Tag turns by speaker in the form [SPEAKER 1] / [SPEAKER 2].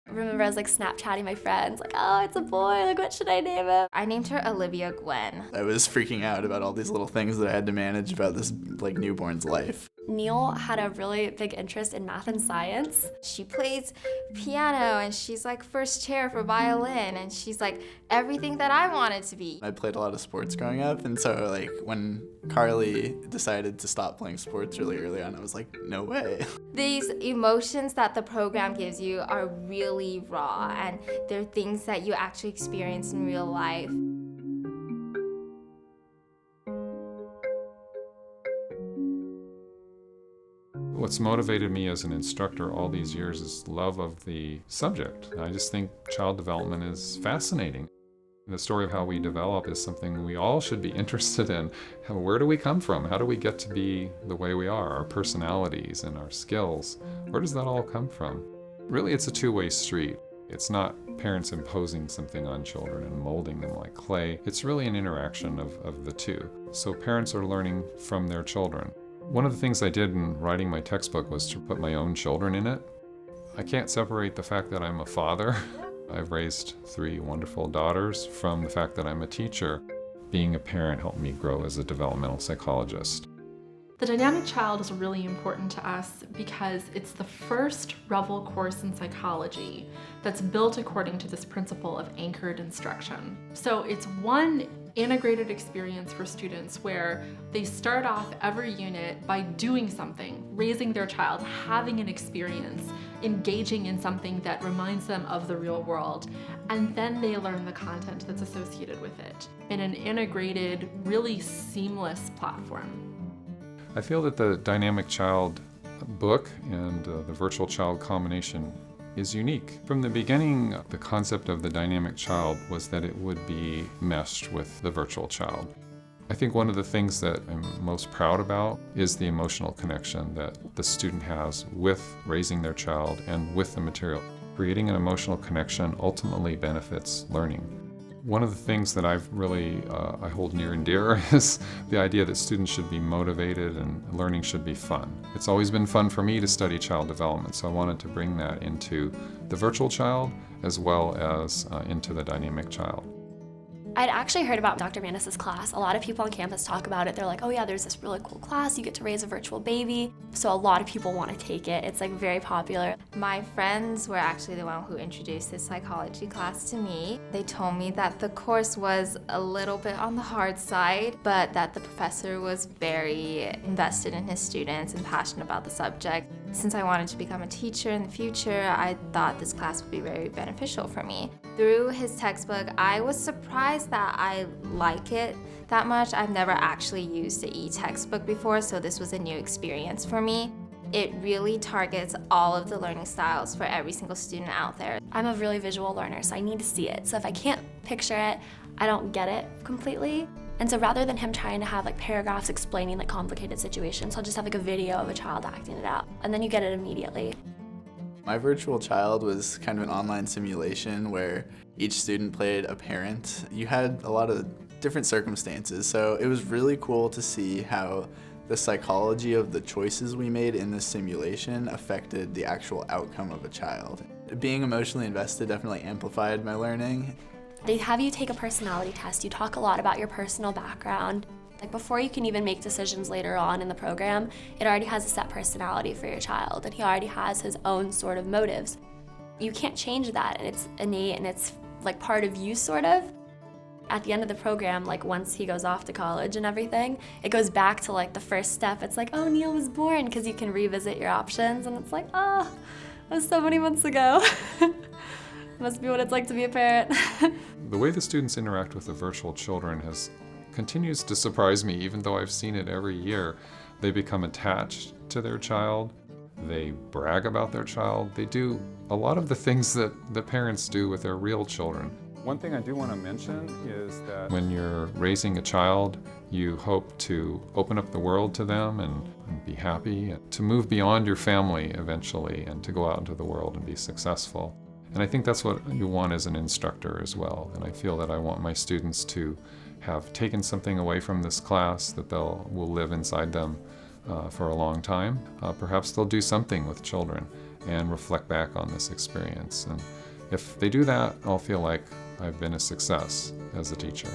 [SPEAKER 1] I remember I was like Snapchatting my friends, like, oh, it's a boy, like what should I name him? I named her Olivia Gwen.
[SPEAKER 2] I was freaking out about all these little things that I had to manage about this like newborn's life.
[SPEAKER 1] Neil had a really big interest in math and science. She plays piano and she's like first chair for violin and she's like everything that I wanted to be.
[SPEAKER 2] I played a lot of sports growing up, and so like when Carly decided to stop playing sports really early on, I was like, no way.
[SPEAKER 1] These emotions that the program gives you are really raw and they're things that you actually experience in real life.
[SPEAKER 3] What's motivated me as an instructor all these years is love of the subject. I just think child development is fascinating. The story of how we develop is something we all should be interested in. Where do we come from? How do we get to be the way we are? Our personalities and our skills. Where does that all come from? Really, it's a two-way street. It's not parents imposing something on children and molding them like clay. It's really an interaction of the two. So parents are learning from their children. One of the things I did in writing my textbook was to put my own children in it. I can't separate the fact that I'm a father. I've raised 3 wonderful daughters from the fact that I'm a teacher. Being a parent helped me grow as a developmental psychologist.
[SPEAKER 4] The dynamic child is really important to us because it's the first Revel course in psychology that's built according to this principle of anchored instruction. So it's one integrated experience for students where they start off every unit by doing something, raising their child, having an experience, engaging in something that reminds them of the real world, and then they learn the content that's associated with it in an integrated, really seamless platform.
[SPEAKER 3] I feel that the Dynamic Child book and the Virtual Child combination is unique. From the beginning, the concept of the Dynamic Child was that it would be meshed with the Virtual Child. I think one of the things that I'm most proud about is the emotional connection that the student has with raising their child and with the material. Creating an emotional connection ultimately benefits learning. One of the things that I've really, I hold near and dear is the idea that students should be motivated and learning should be fun. It's always been fun for me to study child development, so I wanted to bring that into the Virtual Child as well as into the Dynamic Child.
[SPEAKER 1] I'd actually heard about Dr. Manis's class. A lot of people on campus talk about it. They're like, oh yeah, there's this really cool class. You get to raise a virtual baby. So a lot of people want to take it. It's like very popular. My friends were actually the one who introduced this psychology class to me. They told me that the course was a little bit on the hard side, but that the professor was very invested in his students and passionate about the subject. Since I wanted to become a teacher in the future, I thought this class would be very beneficial for me. Through his textbook, I was surprised that I like it that much. I've never actually used the e-textbook before, so this was a new experience for me. It really targets all of the learning styles for every single student out there. I'm a really visual learner, so I need to see it. So if I can't picture it, I don't get it completely. And so rather than him trying to have like paragraphs explaining like complicated situations, I'll just have like a video of a child acting it out, and then you get it immediately.
[SPEAKER 2] My virtual child was kind of an online simulation where each student played a parent. You had a lot of different circumstances, so it was really cool to see how the psychology of the choices we made in this simulation affected the actual outcome of a child. Being emotionally invested definitely amplified my learning.
[SPEAKER 1] They have you take a personality test. You talk a lot about your personal background. Like before you can even make decisions later on in the program, it already has a set personality for your child, and he already has his own sort of motives. You can't change that, and it's innate and it's like part of you sort of. At the end of the program, like once he goes off to college and everything, it goes back to like the first step. It's like, oh, Neil was born, because you can revisit your options, and it's like, oh, that was so many months ago. Must be what it's like to be a parent.
[SPEAKER 3] The way the students interact with the virtual children continues to surprise me, even though I've seen it every year. They become attached to their child. They brag about their child. They do a lot of the things that the parents do with their real children. One thing I do want to mention is that when you're raising a child, you hope to open up the world to them and be happy, and to move beyond your family eventually and to go out into the world and be successful. And I think that's what you want as an instructor as well. And I feel that I want my students to have taken something away from this class that will live inside them for a long time. Perhaps they'll do something with children. and reflect back on this experience. And if they do that, I'll feel like I've been a success as a teacher.